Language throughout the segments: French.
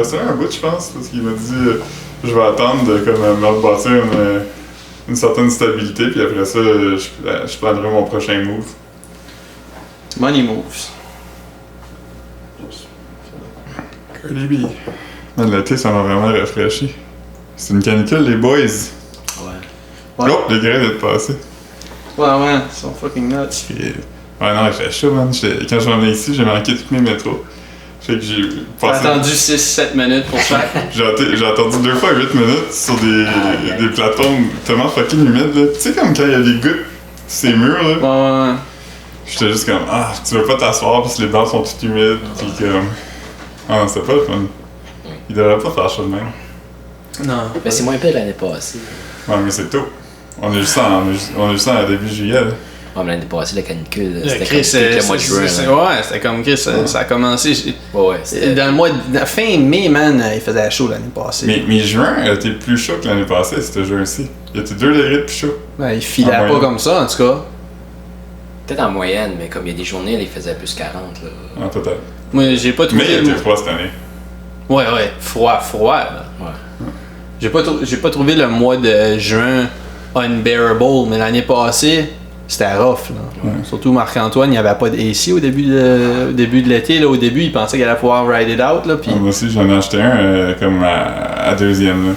resté un bout, je pense, parce qu'il m'a dit je vais attendre de comme, me rebâtir une certaine stabilité, puis après ça, je prendrai mon prochain move. Money moves. Cardi B. Man, l'été, ça m'a vraiment rafraîchi. C'est une canicule, les boys. Ouais. Oh, les grains viennent de passer. Ouais, ils sont fucking nuts. Ouais, non, il fait chaud, man. Quand je revenais ici, j'ai manqué tous mes métros. Fait que j'ai passé... T'as attendu 6-7 minutes pour chaque. J'ai attendu 2 fois 8 minutes sur des plateformes tellement fucking humides, là. Tu sais, comme quand il y a des gouttes, ces murs, là. Ouais. J'étais juste comme, tu veux pas t'asseoir parce que les dents sont toutes humides, pis comme... Ah non, c'était pas le fun. Il devrait pas faire ça de même. Non. Mais c'est moins pire l'année passée. Ouais, mais c'est tôt. On est juste en début juillet, là. Ouais, mais l'année passée, la canicule, c'était Chris, comme le mois de juin. ouais, c'était comme Chris, ça a commencé. Ouais, c'était... Dans le mois de fin mai, man, il faisait chaud l'année passée. Mais juin a été plus chaud que l'année passée, c'était juin-ci. Il était 2 degrés de plus chaud. Ben, il filait En pas moyenne. comme ça, en tout cas. Peut-être en moyenne, mais comme il y a des journées, là, il faisait plus 40, là. En total. Moi, j'ai pas trouvé. Mais il était froid cette année. Ouais, froid, là. Ouais. J'ai pas trouvé le mois de juin unbearable, mais l'année passée, c'était rough, là. Ouais. Surtout Marc-Antoine, il n'y avait pas d'AC au début de l'été, là. Au début, il pensait qu'il allait pouvoir ride it out, là. Puis... Moi aussi, j'en ai acheté un comme à deuxième, là.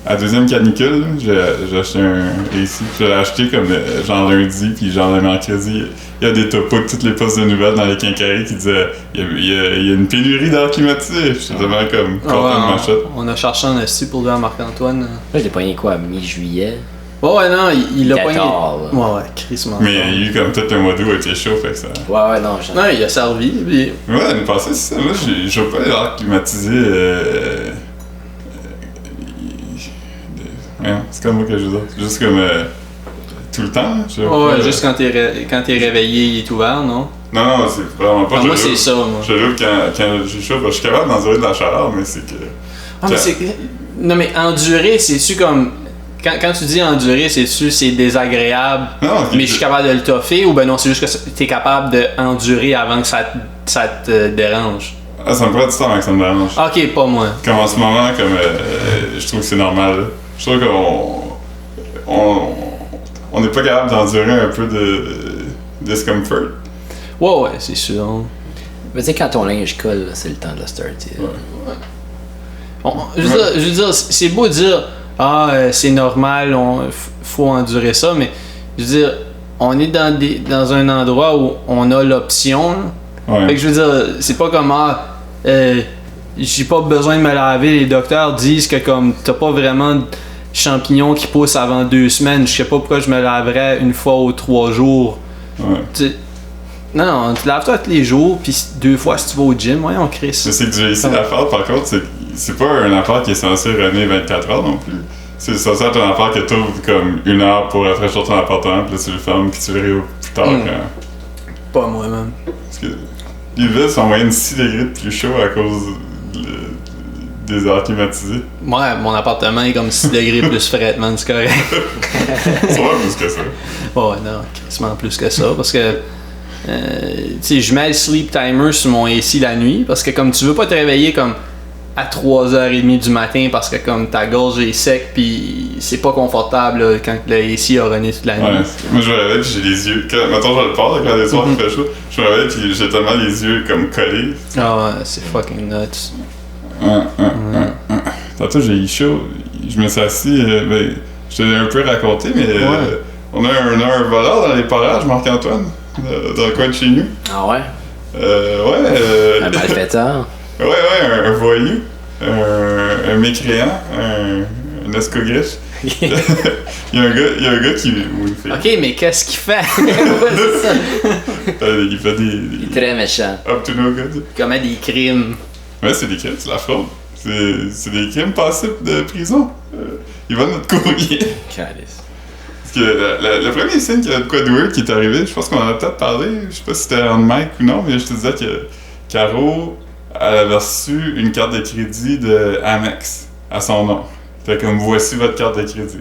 À deuxième canicule, là, j'ai acheté un AC. Je l'ai acheté comme genre lundi, puis genre le mercredi, il y a des topos de toutes les postes de nouvelles dans les quincailleries qui disaient il y a une pénurie d'air climatisé. J'étais vraiment comme content de ma shot. On a cherché en esti pour dire à Marc-Antoine. Là, je l'ai pogné quoi, mi-juillet? Ouais, non, il l'a pas eu. Tard, là. Ouais, crissement. Mais il y a eu comme tout un mois d'août, il était chaud, fait que ça. Ouais, non, j'en... Non, il a servi, puis... Ouais, l'année passée, c'est ça. Moi, je veux pas l'air climatisé. C'est comme moi que je veux dire. C'est juste comme tout le temps. Ouais, juste quand t'es réveillé, il est ouvert, non? Non, c'est vraiment pas. Moi, c'est ça, moi. Je l'ouvre quand j'ai chaud. Je suis capable d'endurer de la chaleur, mais c'est que. Ah, mais c'est... Non, mais endurer, c'est-tu comme... Quand tu dis endurer, c'est désagréable, Non, mais je suis capable de le toffer, ou ben non, c'est juste que t'es capable d'endurer avant que ça te dérange? Ah, ça me prend du temps avant que ça me dérange. Ok, pas moi. Comme en ce moment, comme je trouve que c'est normal. Là. Je trouve qu'on n'est pas capable d'endurer un peu de discomfort. Ouais, c'est sûr. Mais tu sais, quand ton linge colle, là, c'est le temps de le starter. Ouais. Je veux dire, c'est beau de dire c'est normal, faut endurer ça, mais je veux dire, on est dans un endroit où on a l'option. Là. Ouais. Fait que je veux dire, c'est pas comme j'ai pas besoin de me laver. Les docteurs disent que comme t'as pas vraiment de champignons qui poussent avant 2 semaines, je sais pas pourquoi je me laverais une fois ou 3 jours. Ouais. Non, tu laves-toi tous les jours, puis 2 fois si tu vas au gym, voyons Chris. Mais c'est que j'ai ici l'affaire, par contre, c'est pas une affaire qui est censée runner 24 heures non plus. C'est censé être une affaire que t'ouvres comme 1 heure pour rafraîchir ton appartement, puis là tu le fermes, puis tu le réouvres plus tard. Pas moi, même. Parce que les villes sont en moyenne 6 degrés de plus chaud à cause des airs climatisés. Ouais, mon appartement est comme 6 degrés plus frais, man, c'est correct. C'est vrai plus que ça. Ouais, non, quasiment plus que ça, parce que tu sais, je mets le sleep timer sur mon AC la nuit, parce que comme tu veux pas te réveiller comme à 3h30 du matin parce que comme ta gorge est sec pis c'est pas confortable là, quand le AC a runné toute la nuit. Ouais, moi je me réveille pis j'ai les yeux. Mettons je le porte quand les soirs il fait chaud, je me réveille pis j'ai tellement les yeux comme collés. Ah ouais, c'est fucking nuts. Tantôt j'ai eu chaud, je me suis assis, ben, je te l'ai un peu raconté, mais on a un voleur dans les parages, Marc-Antoine, dans le coin de chez nous. Ah ouais? Un malfaiteur. Un voyou, un mécréant, un escogriffe. Il y a un gars qui... Ok, mais qu'est-ce qu'il fait? Il fait des... Il est très méchant. Up to no good. Il commet des crimes. Ouais, c'est des crimes, c'est la fraude. C'est des crimes passifs de prison. Il va notre courrier. Calice. Parce que le premier signe qu'il y a de quoi de weird qui est arrivé, je pense qu'on en a peut-être parlé, je sais pas si c'était en mic ou non, mais je te disais que Caro... Elle avait reçu une carte de crédit de Amex à son nom. Fait comme voici votre carte de crédit.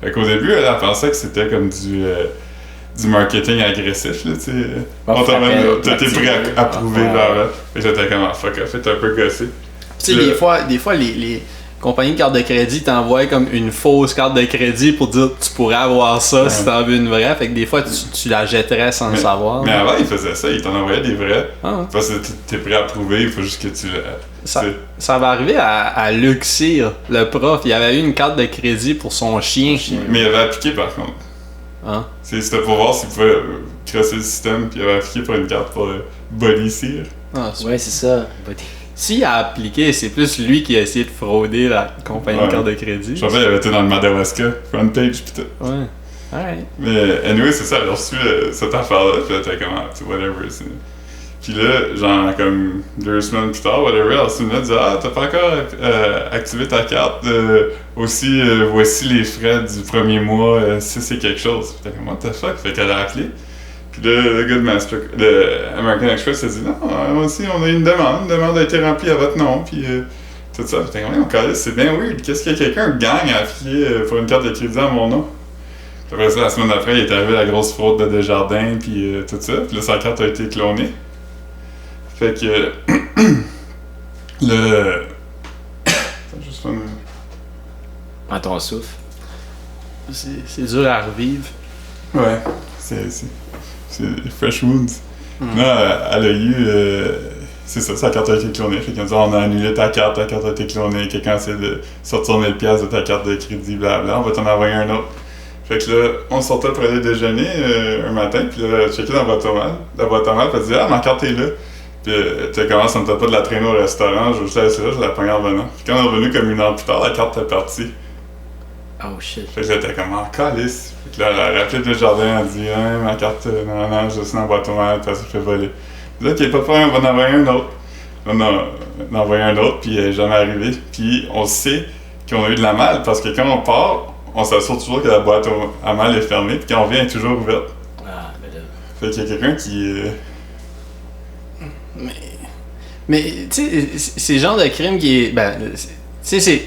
Fait qu'au début, elle pensait que c'était comme du marketing agressif, là, tu sais. T'as été prêt à approuver leur. Fait que j'étais comme fuck off, t'es un peu gossé. Tu sais, des fois les compagnies de carte de crédit t'envoient comme une fausse carte de crédit pour dire tu pourrais avoir ça si t'en veux une vraie. Fait que des fois, tu la jetterais sans le savoir. Mais avant, ils faisaient ça, ils t'en envoyaient des vraies. Ah. Parce que t'es prêt à prouver, il faut juste que tu Ça va arriver à Luc Cyr, le prof. Il avait eu une carte de crédit pour son chien. Mais il avait appliqué par contre. Hein? C'était pour voir s'il pouvait crosser le système, puis il avait appliqué pour une carte pour Body Cyr. Ah, Ouais, c'est ça. S'il a appliqué, c'est plus lui qui a essayé de frauder la compagnie de carte de crédit. Je rappelle, il avait été dans le Madawaska, front page, pis tout. Ouais. Alright. Mais anyway, c'est ça, elle a reçu cette affaire-là, pis là, t'es comme, whatever. Puis là, genre, comme 2 semaines plus tard, whatever, elle reçu une lettre, dit, ah, t'as pas encore activé ta carte, aussi, voici les frais du premier mois, si c'est quelque chose. Puis t'es comme, what the fuck? Fait qu'elle a appelé. Puis là, le gars de American Express a dit, non, aussi, on a une demande a été remplie à votre nom, puis tout ça. Puis t'es comme, on calisse, c'est bien weird. Qu'est-ce qu'il y a quelqu'un gagne à appliquer pour une carte de crédit à mon nom? Puis après ça, la semaine d'après, il est arrivé la grosse fraude de Desjardins, puis tout ça. Puis là, sa carte a été clonée. Fait que le... Attends, juste faire À ton souffle. C'est dur à revivre. Ouais, c'est Fresh Wounds. Là, elle a eu... c'est ça, sa carte a été clonée. Fait qu'ils ont dit, on a annulé ta carte a été clonée. Quelqu'un essaie de sortir 1000$ de ta carte de crédit, blablabla. On va t'en envoyer un autre. Fait que là, on sortait pour aller déjeuner un matin, puis là, elle a checké dans la boîte à mal. La boîte à mal, puis elle dit, ah, ma carte est là. Puis tu commences, ça me t'a pas de la traîner au restaurant, je vais juste la laisser là, je la pogne en revenant. Puis quand on est revenu comme 1 heure plus tard, la carte était partie. Oh shit. Fait que là, t'es comme en calice. Fait que là, elle a rappelé Desjardins, elle dit, hein, ma carte, non, je suis dans la boîte aux mal, puis elle s'est fait voler. Puis là, ok, pas de problème, on va en envoyer un autre. On a envoyé un autre, puis elle est jamais arrivé. Puis on sait qu'on a eu de la malle, parce que quand on part, on s'assure toujours que la boîte à mal est fermée, puis quand on vient, elle est toujours ouverte. Ah, ben là. Fait qu'il y a quelqu'un qui... Mais tu sais, c'est le genre de crime qui est. Ben, tu sais, c'est.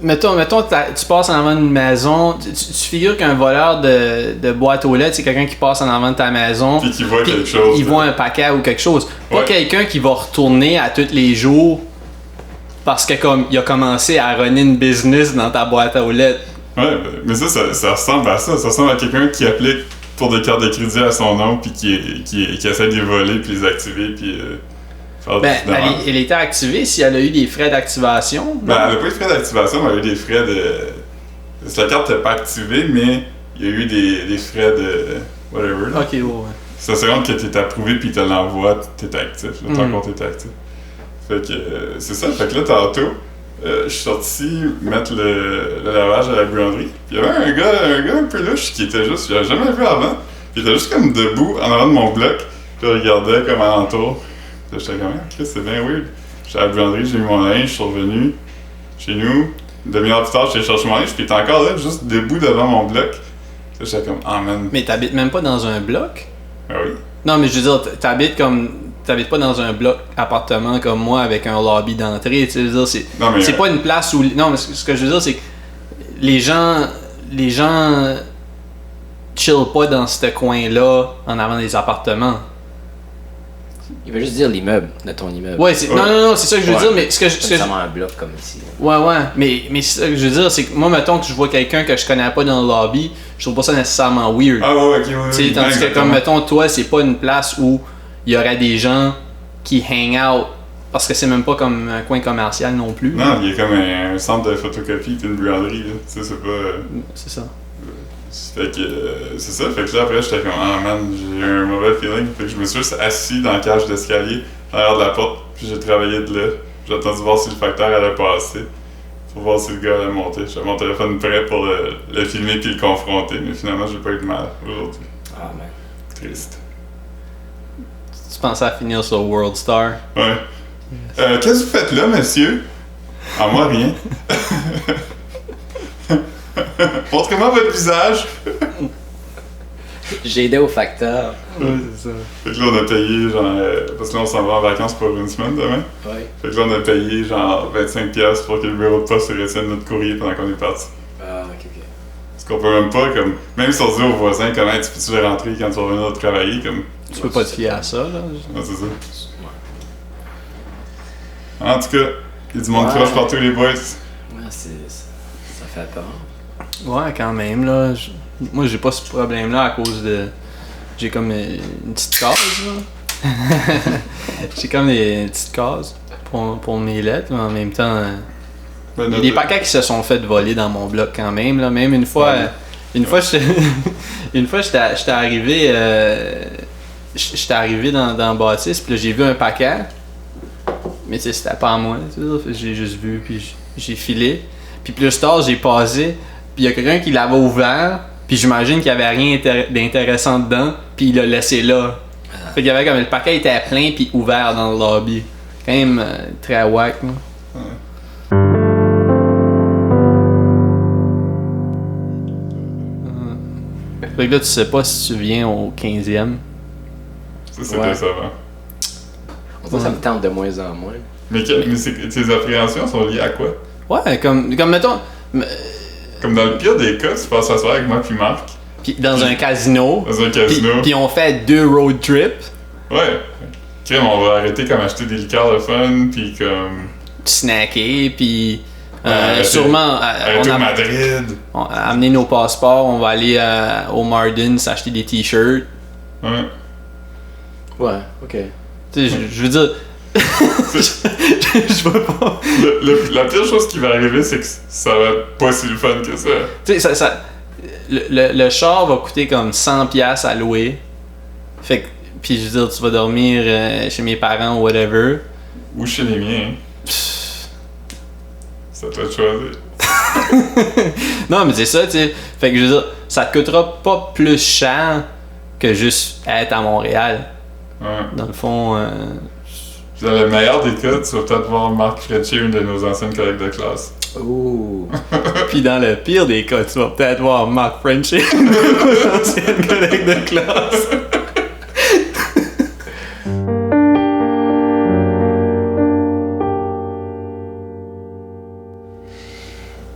Mettons tu passes en avant d'une maison, tu figures qu'un voleur de boîte aux lettres, c'est quelqu'un qui passe en avant de ta maison. Puis qui voit quelque chose. Il voit un paquet ou quelque chose. Pas Ouais. quelqu'un qui va retourner à tous les jours parce que comme il a commencé à runner une business dans ta boîte aux lettres. Ouais, mais ça ressemble à ça. Ça ressemble à quelqu'un qui applique pour des cartes de crédit à son nom, puis qui essaie de les voler, puis les activer, puis faire Ben, du dommage. elle était activée si elle a eu des frais d'activation. Ben, elle n'a pas eu de frais d'activation, mais elle a eu des frais de... La carte n'était pas activée, mais il y a eu des frais de... whatever. Là. Ok, ouais. Ça se rend que tu es approuvé, puis tu te l'envoies, tu es actif. Là, ton Mm. compte est actif. Fait que c'est ça. Fait que là, tantôt, je suis sorti mettre le lavage à la buanderie. Puis il y avait un gars un peu louche qui était juste... Je l'avais jamais vu avant. Puis il était juste comme debout en avant de mon bloc. Puis il regardait comme alentour. Puis j'étais comme, Chris, c'est bien weird. J'étais à la buanderie, j'ai eu mon linge, je suis revenu chez nous. Une demi-heure plus tard, j'étais chercher mon linge, puis il était encore là, juste debout devant mon bloc. Puis j'étais comme, ah man. Mais t'habites même pas dans un bloc? Ah oui. Non, mais je veux dire, t'habites pas dans un bloc appartement comme moi avec un lobby d'entrée. Tu sais, je veux dire, Non, mais, c'est pas une place où. Non, mais ce que je veux dire, c'est que les gens chill pas dans ce coin-là en avant des appartements. Il veut juste dire l'immeuble de ton immeuble. Ouais, non, c'est ça que je veux Ouais. dire, mais Pas nécessairement un bloc comme ici. Ouais, mais c'est ça que je veux dire, c'est que moi, mettons que je vois quelqu'un que je connais pas dans le lobby, je trouve pas ça nécessairement weird. Ah ouais, ok, oui. Tu sais, tandis que comme, mettons, toi, c'est pas une place où il y aurait des gens qui hang out, parce que c'est même pas comme un coin commercial non plus. Non, il y a comme un centre de photocopie puis une buanderie, là. Tu sais, c'est pas... C'est ça. Fait que, c'est ça. Fait que là, après, j'étais comme, ah man, j'ai eu un mauvais feeling. Fait que je me suis juste assis dans la cage d'escalier, en arrière de la porte, puis j'ai travaillé de là. J'ai attendu voir si le facteur allait passer, pour voir si le gars allait monter. J'avais mon téléphone prêt pour le filmer puis le confronter, mais finalement, j'ai pas eu de mal aujourd'hui. Ah, man. Triste. Tu pensais à finir sur World Star? Ouais. Qu'est-ce que vous faites là, monsieur? Ah, moi, rien. Montrez-moi votre visage. J'ai aidé au facteur. Ouais, c'est ça. Fait que là, on a payé, genre, parce que là, on s'en va en vacances pour une semaine demain. Ouais. Fait que là, on a payé, genre, 25$ pour que le bureau de poste retienne notre courrier pendant qu'on est parti. Ah, ok. Parce qu'on peut même pas, comme, même si on dit aux voisins, comment tu peux-tu le rentrer quand tu vas venir travailler, comme. Tu peux pas te fier à ça, là. Ouais, c'est ça. Ouais. Fait que là, on a payé, genre, 25$ pour que le bureau de poste retienne notre courrier pendant qu'on est parti. Parce qu'on peut même pas, comme, même si on dit aux voisins, comment tu peux-tu le rentrer quand tu vas venir travailler, comme. Ouais, c'est ça. En tout cas, il y a du monde Ouais. croche partout, les boys. Ouais, ça fait peur. Ouais, quand même, là. Moi, j'ai pas ce problème-là à cause de. J'ai comme une petite case, là. J'ai comme une petite case pour mes lettres, mais en même temps. Ben, Il y a des paquets qui se sont fait voler dans mon bloc quand même, là. Même une fois. Ouais. Une fois, j'étais arrivé. J'étais arrivé dans la bâtisse, puis là, j'ai vu un paquet. Mais tu sais, c'était pas à moi, tu sais. J'ai juste vu, puis j'ai filé. Puis plus tard, j'ai passé, puis il y a quelqu'un qui l'avait ouvert, puis j'imagine qu'il y avait rien d'intéressant dedans, puis il l'a laissé là. Fait qu'il y avait comme le paquet était plein, puis ouvert dans le lobby. Quand même très wack, là. Fait que là, tu sais pas si tu viens au 15e. Ça, c'est Ouais. décevant. On dirait que ça me tente de moins en moins. Mais tes appréhensions sont liées à quoi? Ouais, comme mettons. Comme dans le pire des cas, tu passes s'asseoir avec moi puis Marc, Puis dans un casino. dans un casino. Puis on fait 2 road trips. Ouais. Crème, on va arrêter comme acheter des liqueurs de fun, puis comme... Snacker, puis arrêter- sûrement Arrêter au Madrid. amener nos passeports, on va aller au Marden s'acheter des t-shirts. Ouais. Ouais, ok. Tu sais, je veux dire. Je vois pas. La pire chose qui va arriver, c'est que ça va être pas si le fun que ça. Tu sais, le char va coûter comme 100$ à louer. Fait que, puis je veux dire, tu vas dormir chez mes parents ou whatever. Ou chez les miens. Ça te fait choisir. Non, mais c'est ça, tu sais. Fait que je veux dire, ça te coûtera pas plus cher que juste être à Montréal. Ouais. Dans le fond, Puis dans le meilleur des cas, tu vas peut-être voir Marc Fretcher, une de nos anciennes collègues de classe. Ouh. puis dans le pire des cas, tu vas peut-être voir Mark Frenchy, nos anciennes collègues de classe.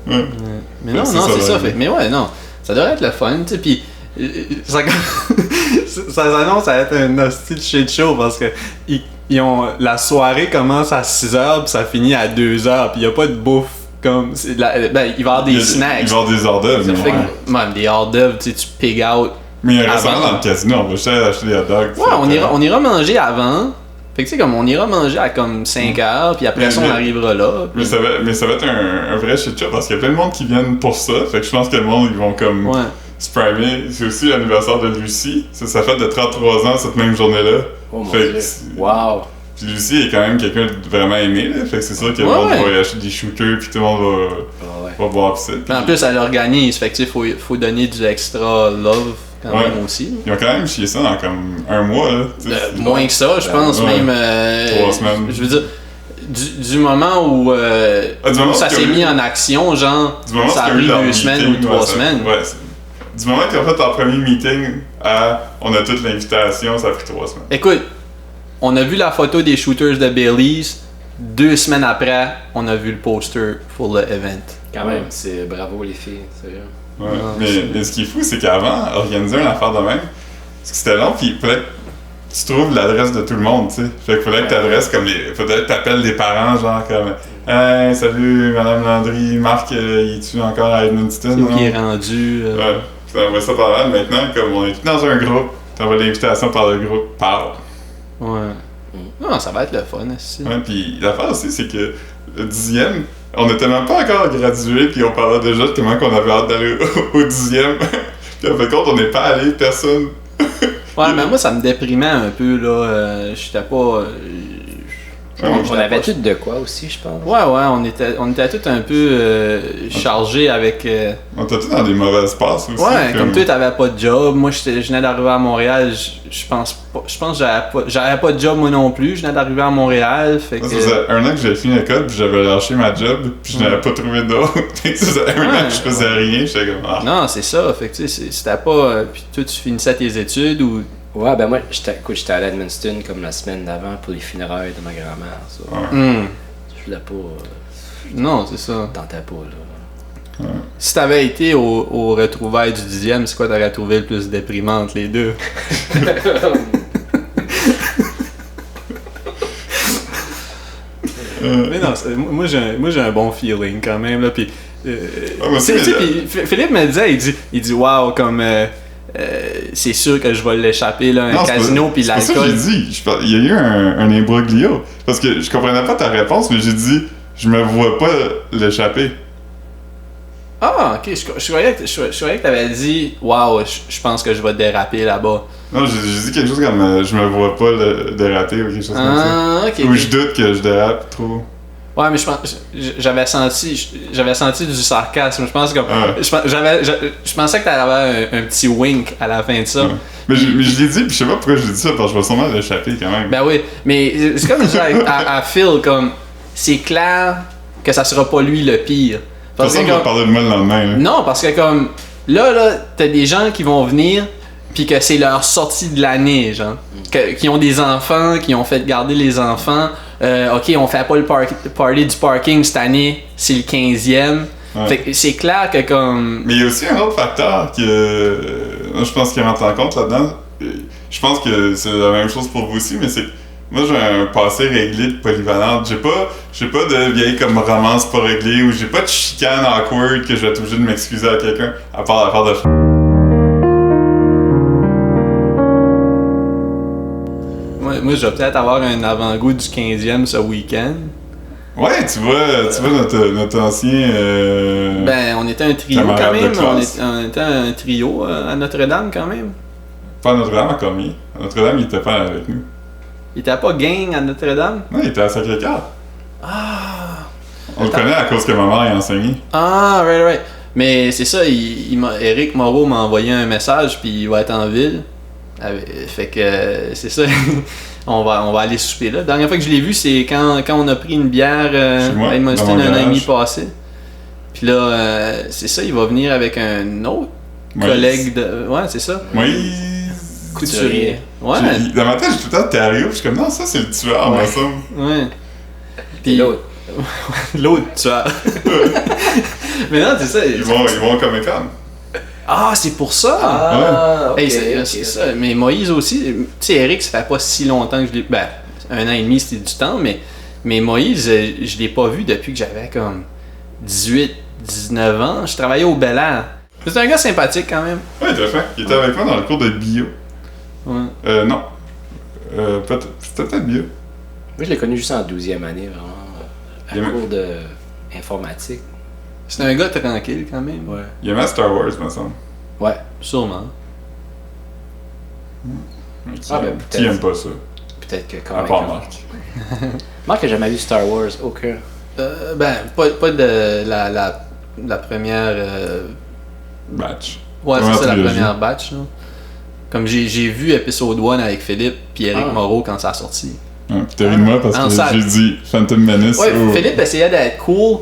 Ouais. Mais non, C'est non, ça, c'est ça. ouais. Fait. Mais ouais, non. Ça devrait être le fun, tu sais. Puis ça, ça s'annonce à être un hostile shit show parce que ils ont, la soirée commence à 6h puis ça finit à 2h. Puis il n'y a pas de bouffe comme. Il va y avoir des snacks. Il va y avoir des hors d'œuvre, Ça mais fait ouais. que, man, des hors d'œuvre, tu sais, tu pig out. Mais il y a un restaurant Avant. dans le casino, on va juste aller acheter des hot dogs. Ouais, on ira manger avant. Fait que tu sais, comme on ira manger à comme 5h, puis après ça, on arrivera là. Mais ça va être un vrai shit show parce qu'il y a plein de monde qui viennent pour ça. Fait que je pense que le monde, ils vont comme Ouais. se primer. C'est aussi l'anniversaire de Lucie. Ça fait de 33 ans cette même journée-là. Oh mon Fait que dieu. c'est- Wow. Puis Lucie est quand même quelqu'un de vraiment aimé, là. Fait que c'est sûr que le Ouais, monde ouais. va y acheter des shooters, puis tout le monde Ah ouais. va boire pis ça. Puis Mais en plus, elle organise, fait que tu sais, faut donner du extra love quand Ouais. même aussi. ils ont quand même chié ça dans comme un mois, là. Tu sais, c'est- Moins que ça, je pense, Ouais. même. 3 semaines. Je veux dire, du moment où, du moment où ça qu'il y s'est a eu- mis en action, genre, Du moment ça a qu'il y a eu pris leur 2 semaines meeting, ou 3 ouais, ça- semaines. Ouais, du moment qu'ils ont fait leur premier meeting à on a toute l'invitation, ça a pris 3 semaines. Écoute, on a vu la photo des shooters de Baileys. 2 semaines après, on a vu le poster pour le event. Quand même, c'est bravo les filles, sérieux. Ouais. Non, mais ce qui est fou, c'est qu'avant, organiser une affaire de même, parce que c'était long, puis il fallait que tu trouves l'adresse de tout le monde, tu sais. Fait qu'il fallait que t'adresses comme faudrait que t'appelles des parents, genre comme hey, salut Madame Landry, Marc, il est-tu encore à Edmundston? C'est où non? qui est rendu. Ouais, ça envoie ça par là. Maintenant, comme on est tous dans un groupe, t'envoies l'invitation par le groupe, parle. Ouais. Non, ça va être le fun, aussi. Ouais, puis l'affaire aussi, c'est que le 10e, on était même pas encore gradués, puis on parlait déjà de comment qu'on avait hâte d'aller au 10e. Puis en fait, compte, on n'est pas allé, personne. Ouais, mais moi, ça me déprimait un peu, là. J'étais pas. On avait tout de quoi aussi, je pense. Ouais, on était tous un peu chargés avec. On était tous dans des mauvaises passes aussi. Ouais, comme toi, t'avais pas de job. Moi, je venais d'arriver à Montréal. Je pense que j'avais pas de job, moi non plus. Je venais d'arriver à Montréal. Fait Ça que. faisait 1 an que j'avais fini l'école, puis j'avais lâché ma job, puis je n'avais pas trouvé d'autre. Ça faisait 1 an que je faisais rien, j'étais comme ah. Non, c'est ça. Fait que tu sais, c'était pas. Puis toi, tu finissais tes études ou. Ouais, ben moi, j'étais à Edmundston comme la semaine d'avant pour les funérailles de ma grand-mère. Ça. Ouais. Je voulais pas. Non, c'est ça. Tentais pas, là. Si t'avais été au retrouvailles du 10e, c'est quoi t'aurais trouvé le plus déprimant entre les deux? Mais non, moi j'ai un bon feeling quand même là. Puis, moi aussi, puis Philippe me disait, il dit wow, comme c'est sûr que je vais l'échapper là, un casino puis l'alcool. C'est pour ça que j'ai dit, il y a eu un imbroglio. Parce que je comprenais pas ta réponse, mais j'ai dit, je me vois pas l'échapper. Ah, ok, je croyais que t'avais dit wow, je pense que je vais déraper là-bas. Non, j'ai dit quelque chose comme je me vois pas déraper ou quelque chose comme ça. Ok. Ou je doute que je dérape trop. Ouais, mais j'avais senti du sarcasme. Je pense que je pensais que t'allais avoir un petit wink à la fin de ça. Ouais. Mais je l'ai dit, puis je sais pas pourquoi je l'ai dit ça, parce que je vais sûrement l'échapper quand même. Ben oui, mais c'est comme je disais à Phil, comme c'est clair que ça sera pas lui le pire. Personne ne va parler de moi le lendemain. Là. Non, parce que comme là, t'as des gens qui vont venir puis que c'est leur sortie de l'année, genre. Qui ont des enfants, qui ont fait garder les enfants. Ok, on fait pas le party du parking cette année, c'est le 15e. Ouais. Fait que c'est clair que comme... Mais il y a aussi un autre facteur que je pense qu'il rentre en compte là-dedans. Je pense que c'est la même chose pour vous aussi, mais c'est moi j'ai un passé réglé de polyvalente. J'ai pas de vieille comme romance pas réglée ou j'ai pas de chicane awkward que je vais être obligé de m'excuser à quelqu'un à part l'affaire de Moi, je vais peut-être avoir un avant-goût du 15e ce week-end. Ouais, tu vois notre ancien... Ben, on était un trio quand même. On était un trio à Notre-Dame quand même. Pas à Notre-Dame, à Cormier. À Notre-Dame, il était pas avec nous. Il était pas gang à Notre-Dame? Non, il était à Sacré-Cœur. Ah! On le connaît à cause que ma mère a enseigné. Ah, right. Mais c'est ça, Éric Moreau m'a envoyé un message, puis il va être en ville. Fait que c'est ça, on va aller souper là. La dernière fois que je l'ai vu, c'est quand on a pris une bière à Edmundston un an et demi passé. Puis là, c'est ça, il va venir avec un autre collègue de... Ouais, c'est ça. Moïse... Couturier. Ouais. Dans ma tête, j'ai tout le temps Thériault, puis je suis comme non, ça c'est le tueur, moi ça. Ouais. Puis l'autre. L'autre tueur. Mais non, c'est ça. Ils vont au Comic-Con. Ah, c'est pour ça! Ah, okay, c'est ça. Mais Moïse aussi, tu sais, Eric, ça fait pas si longtemps que je l'ai... Ben, 1 an et demi, c'était du temps, mais Moïse, je l'ai pas vu depuis que j'avais comme 18, 19 ans. Je travaillais au Bel Air. C'est un gars sympathique quand même. Ouais, tout à fait. Il était avec moi dans le cours de bio. Ouais. Non. C'était peut-être bio. Moi, je l'ai connu juste en 12e année, vraiment. À cours d'informatique. C'est un gars tranquille quand même. Ouais. Il aimait Star Wars, me semble. Ouais. Sûrement. Qui aime pas ça? Peut-être que quand même. À part Marc. Marc a jamais vu Star Wars, aucun. Ben, pas de la première... Batch. Ouais, c'est ça, la première batch. Là. Comme j'ai vu épisode 1 avec Philippe puis Éric Moreau quand ça a sorti. Ouais, puis t'as ri de moi parce que j'ai dit Phantom Menace. Ouais, Philippe essayait d'être cool.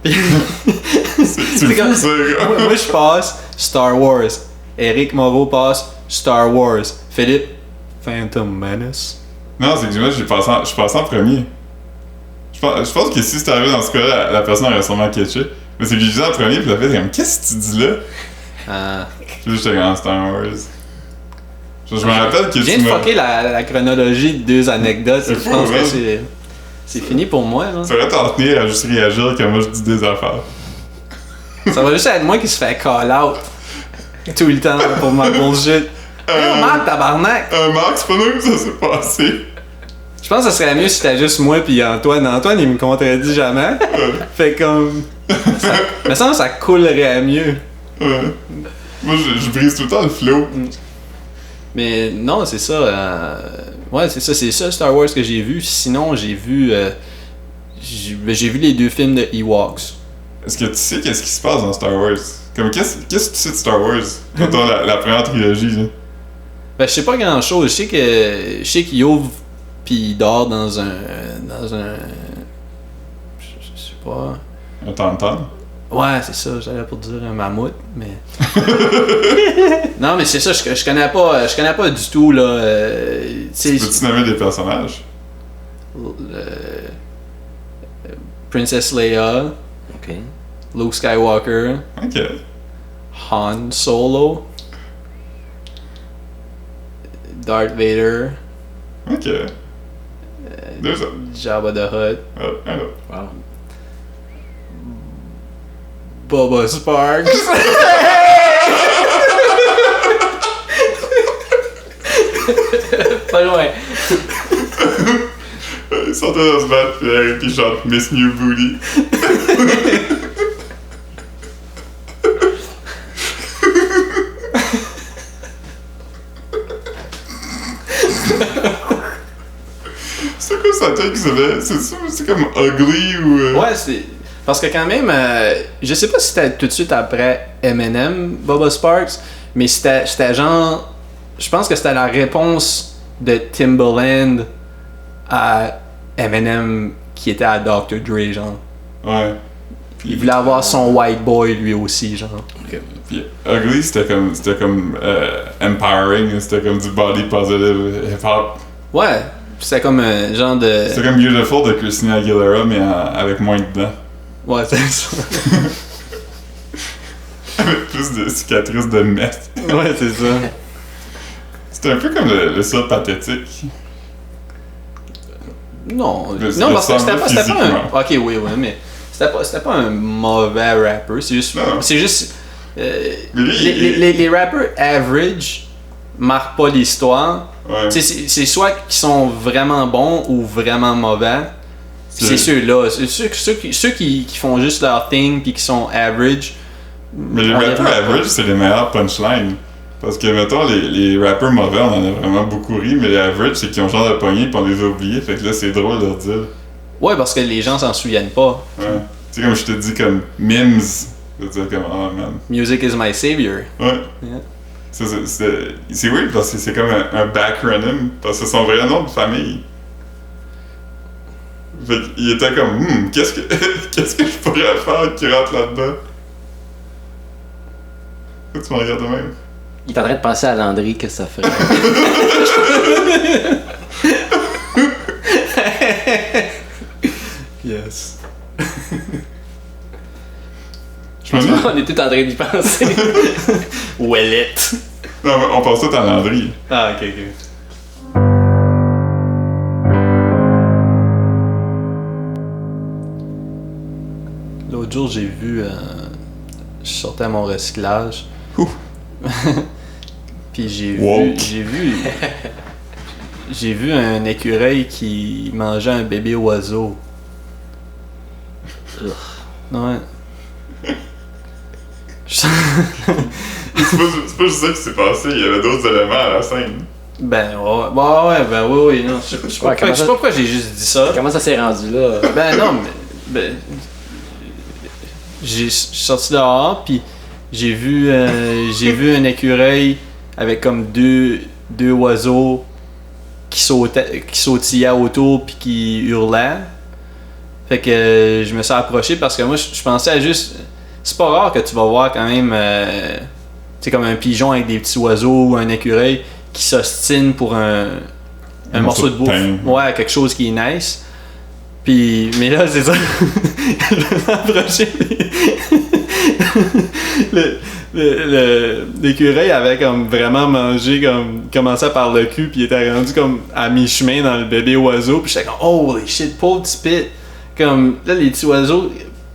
C'est comme ça, gars. Moi, je passe Star Wars. Éric Moreau passe Star Wars. Philippe, Phantom Menace. Non, c'est que moi, je passe en premier. Je pense que si c'était arrivé dans ce cas-là, la personne aurait sûrement catché. Mais c'est que j'ai dit en premier, puis la fait comme, qu'est-ce que tu dis là? Puis j'étais comme Star Wars. Je me rappelle que tu viens de fucker la chronologie de 2 anecdotes. Je pense que c'est fini pour moi. Là. Ça va t'en tenir à juste réagir quand moi je dis des affaires. Ça va juste être moi qui se fait call out tout le temps pour ma bullshit. Marc, tabarnak! Marc, c'est pas nous que ça s'est passé. Je pense que ça serait mieux si c'était juste moi pis Antoine. Antoine, il me contredit jamais. Fait comme... me semble que ça coulerait mieux. Moi, je brise tout le temps le flow. Mais non, c'est ça. Ouais, c'est ça Star Wars que j'ai vu. Sinon, j'ai vu les 2 films de Ewoks. Est-ce que tu sais qu'est-ce qui se passe dans Star Wars? Comme qu'est-ce que tu sais de Star Wars? Mettons la première trilogie, là. Ben, je sais pas grand-chose. Je sais qu'il ouvre pis il dort dans un... Je sais pas... Un tam-tam? Ouais, c'est ça, j'allais pour dire un mammouth, mais... Non, mais c'est ça, je connais pas du tout, là... Peux-tu nommer des personnages? Princess Leia. Ok. Luke Skywalker. Ok. Han Solo. Darth Vader. Ok. 2 autres. Jabba the Hutt. Ah, un autre. Wow. Bubba Sparks. Pas loin. Ils sont tous dans ce battre, puis ils chantent Miss New Booty. C'est quoi ça tête qui s'appelle? C'est comme Ugly ou. Ouais, c'est. Parce que quand même, je sais pas si c'était tout de suite après Eminem, Bubba Sparks, mais c'était genre. Je pense que c'était la réponse de Timbaland à Eminem qui était à Dr. Dre, genre. Ouais. Il voulait avoir son white boy lui aussi, genre. Puis Ugly, c'était comme empowering, c'était comme du body positive hip-hop. Ouais, c'était comme un genre de. C'était comme Beautiful de Christina Aguilera, mais avec moins de dents. Ouais, c'est ça. Avec plus de cicatrices de meth. Ouais, c'est ça. C'était un peu comme le ça pathétique. Non, Le non parce que c'était pas un. physiquement. Ok, oui, mais c'était pas un mauvais rapper. C'est juste. Non. C'est juste. Mais lui, Les rappers average marquent pas l'histoire. Ouais. C'est soit qu'ils sont vraiment bons ou vraiment mauvais. Puis c'est ceux-là. Ceux qui font juste leur thing puis qui sont average. Mais les on rappers les average, c'est les meilleurs punchlines. Parce que, mettons, les rappers mauvais, on en a vraiment beaucoup ri, mais les average, c'est qu'ils ont genre de poignée pis on les a oubliés, fait que là, c'est drôle de leur dire. Ouais, parce que les gens s'en souviennent pas. Ouais. Tu sais, comme je te dis, comme Mims, je veux dire, comme, oh man. Music is my savior. Ouais. Yeah. C'est weird parce que c'est comme un backronym, parce que c'est son vrai nom de famille. Fait qu'il était comme, qu'est-ce que je pourrais faire qui rentre là-dedans? Pourquoi tu me regardes de même? Il est en train de penser à Landry, qu'est-ce que ça ferait? Yes. Je me dis, On est tous en train d'y penser. Ouellette. non, mais on pense tout à Landry. Ah, ok. L'autre jour, j'ai vu. Je sortais à mon recyclage. Ouh. Puis Woke. j'ai vu un écureuil qui mangeait un bébé oiseau. Ouais. C'est pas juste ça qui s'est passé, il y avait d'autres éléments à la scène. Ben oui, non. Je sais pas pourquoi j'ai juste dit ça. Comment ça s'est rendu là? Ben non, mais. Je suis sorti dehors, puis j'ai vu un écureuil avec comme deux oiseaux qui sautillaient autour puis qui hurlaient. Fait que je me suis approché parce que moi je pensais à juste. C'est pas rare que tu vas voir quand même tu sais, comme un pigeon avec des petits oiseaux ou un écureuil qui s'ostine pour un morceau de bouffe. pain. Ouais, quelque chose qui est nice. Puis, mais là, c'est ça. Je me suis approché. L'écureuil avait comme vraiment mangé, comme commençait par le cul, puis il était rendu comme à mi-chemin dans le bébé oiseau. Puis j'étais comme, holy shit, pauvre petit pit. Comme là, les petits oiseaux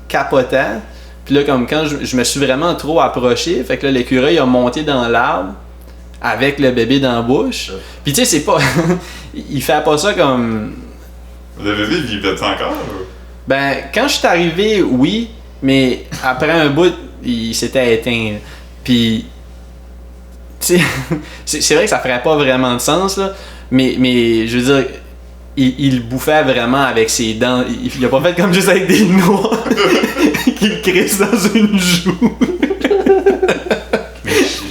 capotaient. Puis là, comme quand je me suis vraiment trop approché, fait que là, l'écureuil a monté dans l'arbre avec le bébé dans la bouche. Puis tu sais, c'est pas. Il fait pas ça comme. Le bébé, il vivait encore? Ben, quand je suis arrivé, oui, mais après un bout, il s'était éteint. Puis, tu sais, c'est vrai que ça ferait pas vraiment de sens, là, mais je veux dire, il bouffait vraiment avec ses dents. Il a pas fait comme juste avec des noix qu'il crisse dans une joue.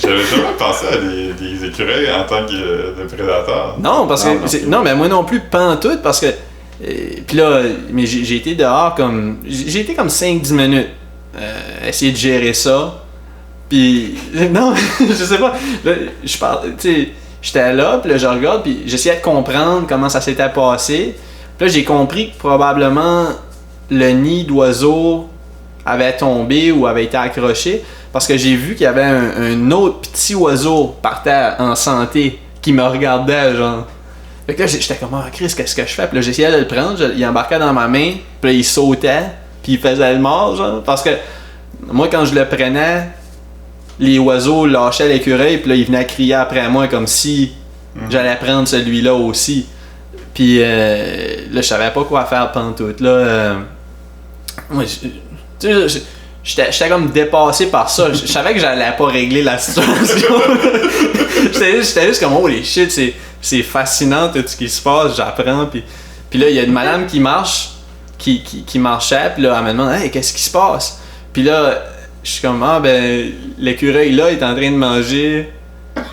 J'avais jamais pensé à des écureuils en tant que de prédateur. Non, parce que. Non, mais moi non plus, pas en tout, parce que. Puis là, mais j'ai été dehors comme. J'ai été comme 5-10 minutes. Essayer de gérer ça. Puis. Non, je sais pas. Là, je parle. Tu sais, j'étais là, puis là, je regarde, puis j'essayais de comprendre comment ça s'était passé. Puis là, j'ai compris que probablement le nid d'oiseau avait tombé ou avait été accroché. Parce que j'ai vu qu'il y avait un autre petit oiseau par terre en santé qui me regardait, genre. Fait que là, j'étais comme, ah, Chris, qu'est-ce que je fais? Puis là, j'essayais de le prendre, il embarquait dans ma main, puis là, il sautait, puis il faisait le mort, genre. Parce que moi, quand je le prenais, les oiseaux lâchaient l'écureuil, puis là, ils venaient crier après moi comme si j'allais prendre celui-là aussi. Puis là, je savais pas quoi faire pantoute. Là, moi, j'étais comme dépassé par ça. Je savais que j'allais pas régler la situation. j'étais juste comme, holy shit, c'est fascinant tout ce qui se passe, j'apprends. Puis là, il y a une madame qui marche, qui marchait, puis là, elle me demande, hey, qu'est-ce qui se passe? Puis là, je suis comme, ah ben, l'écureuil là est en train de manger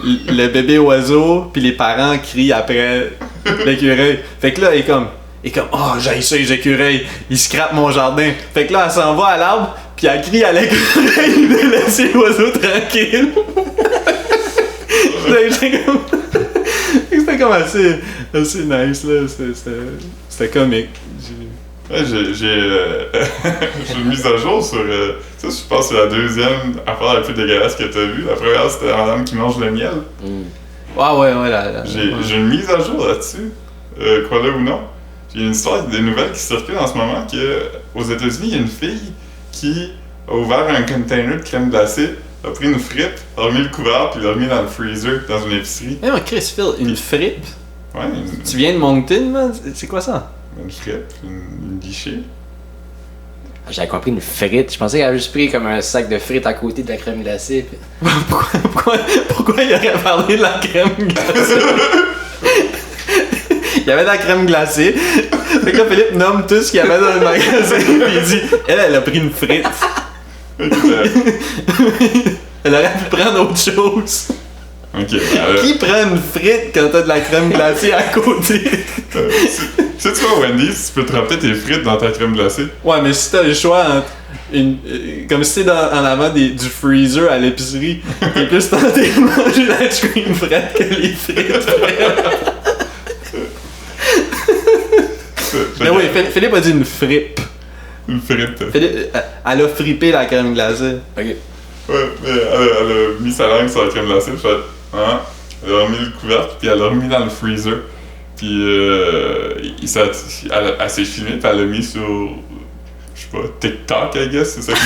le bébé oiseau, puis les parents crient après l'écureuil. Fait que là, il est comme, oh, j'ai ça les écureuils, ils scrapent mon jardin. Fait que là, elle s'en va à l'arbre, puis elle crie à l'écureuil de laisser l'oiseau tranquille. C'était comme assez nice, là. C'était comique. Ouais, j'ai une mise à jour sur. Ça, je pense que c'est la deuxième affaire la plus dégueulasse que t'as vue. La première, c'était la madame qui mange le miel. Ouais. J'ai une mise à jour là-dessus. Crois-le ou non. J'ai une histoire, des nouvelles qui circulent en ce moment qu'aux États-Unis, il y a une fille qui a ouvert un container de crème glacée, a pris une fripe, a remis le couvert, puis l'a remis dans le freezer dans une épicerie. Mais Chris Phil, une fripe? Ouais, Tu viens de Moncton, man? C'est quoi ça? Une fripe, une guichet. J'avais compris une frite. Je pensais qu'elle avait juste pris comme un sac de frites à côté de la crème glacée. Puis... pourquoi il aurait parlé de la crème glacée? Il y avait de la crème glacée. Fait que là, Philippe nomme tout ce qu'il y avait dans le magasin. Puis il dit, elle a pris une frite. Elle aurait pu prendre autre chose. Okay, Qui prend une frite quand t'as de la crème glacée à côté? Si tu vas à Wendy's, tu peux tremper tes frites dans ta crème glacée. Ouais, mais si t'as le choix entre comme si t'es en avant du freezer à l'épicerie, t'es plus tenté de manger l'ice cream frette que les frites frettes. Mais oui, Philippe a dit une fripe. Une frite. Philippe, elle a frippé la crème glacée. Ok. Ouais, mais elle a mis sa langue sur la crème glacée, puis elle a remis le couvercle, puis elle l'a remis dans le freezer. Puis elle s'est filmée, puis elle l'a mis sur, je sais pas, TikTok, I guess, c'est ça qui est.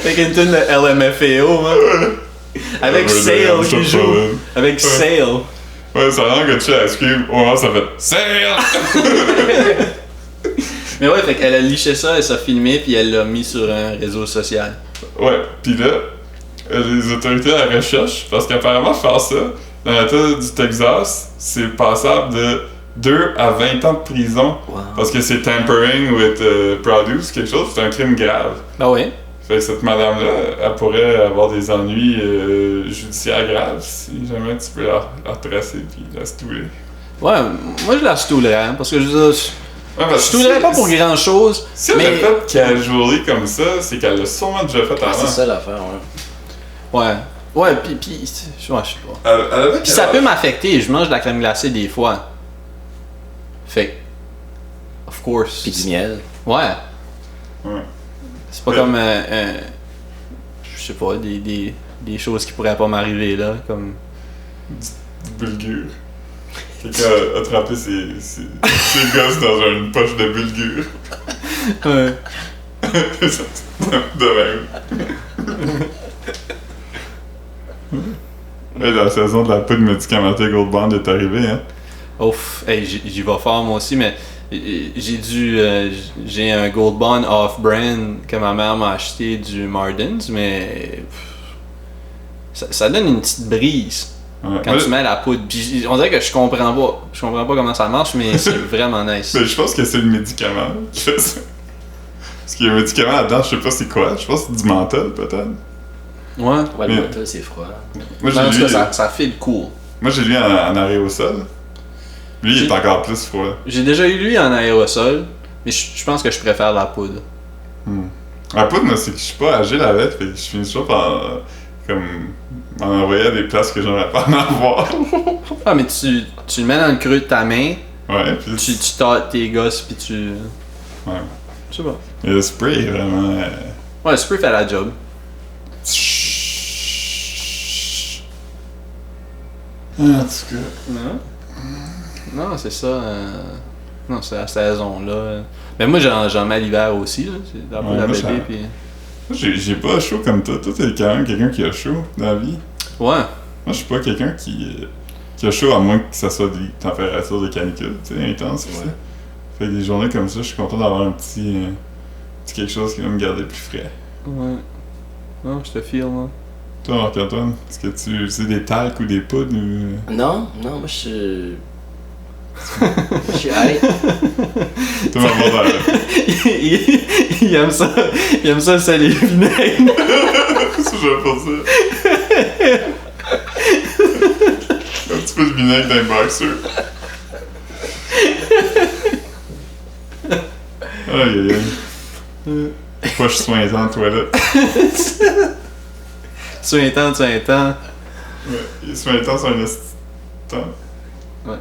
Fait qu'une tune de LMFAO, man. Avec Sale qui joue. Avec Sale. Ouais, sa langue a touché à la scream, au moment ça fait Sale! Mais ouais, fait qu'elle a liché ça, elle s'est filmée, puis elle l'a mis sur un réseau social. Ouais, pis là, les autorités à la recherche, parce qu'apparemment faire ça, dans l'État du Texas, c'est passable de 2 à 20 ans de prison. Wow. Parce que c'est tampering with produce, quelque chose, c'est un crime grave. Ah ouais? Fait que cette madame-là, elle pourrait avoir des ennuis judiciaires graves si jamais tu peux la retracer puis la stouler. Ouais, moi je la stoulerais, hein, parce que je veux dire, Ouais, je stoulerais pas pour grand chose. Si elle a fait casually comme ça, c'est qu'elle l'a sûrement déjà fait avant. C'est ça l'affaire, ouais. Ouais, pis je sais pas. Pis ça peut m'affecter, je mange de la crème glacée des fois. Fait que, of course. Pis du miel. Ouais. Ouais. C'est pas comme, je sais pas, des choses qui pourraient pas m'arriver là, comme... Du bulgur. Quelqu'un a attrapé ses gosses dans une poche de bulgur. Ouais. De même. Hey, la saison de la poudre médicamentée Gold Bond est arrivée, hein? Ouf, hey, j'y vais fort moi aussi, mais j'ai un Gold Bond off-brand que ma mère m'a acheté du Martins, mais ça donne une petite brise. Ouais. Quand tu mets la poudre. Puis on dirait que je comprends pas comment ça marche, mais c'est vraiment nice. Mais je pense que c'est le médicament. Parce qu'il y a un médicament là-dedans, je sais pas c'est quoi. Je pense que c'est du menthol, peut-être. Ouais. Ouais, Mais- le menthol, c'est froid. Moi, En j'ai tout lu, cas, ça file cool. moi, j'ai lu en aérosol. Lui, il est encore plus froid. J'ai déjà eu lui en aérosol, mais je pense que je préfère la poudre. La poudre, moi, c'est que je suis pas agile avec, fait que je finis toujours par m'en envoyer à des places que j'aimerais pas en avoir. Ah, mais tu le mets dans le creux de ta main, Ouais, pis tu tâtes tes gosses, puis tu... Ouais. Je sais pas. Et le spray est vraiment... Ouais, le spray fait la job. En tout cas. Non? Non, c'est ça. Non, c'est la saison-là. Mais moi, j'en mets à l'hiver aussi. Là. C'est un peu Ouais, la moi, bébé. Puis... J'ai pas chaud comme toi. Toi, t'es quand même quelqu'un qui a chaud dans la vie. Ouais. Moi, je suis pas quelqu'un qui a chaud à moins que ça soit des températures de canicule, tu sais, intenses. Ouais. Fait que des journées comme ça, je suis content d'avoir un petit quelque chose qui va me garder plus frais. Ouais. Non, je te file, là. Toi, Marc-Antoine, est-ce que tu utilises des talcs ou des poudres ou... Non, moi je suis. Moi je suis high. Toi, maman, dans la... il aime ça. Il aime ça le sel et le vinaigre. Qu'est-ce que je vais faire ça? Un petit peu de vinaigre dans les boxers. Aïe aïe aïe. Pourquoi je suis soigné en toilette? Tu es temps. Ouais, il est soigné sur un esti de temps. Ouais.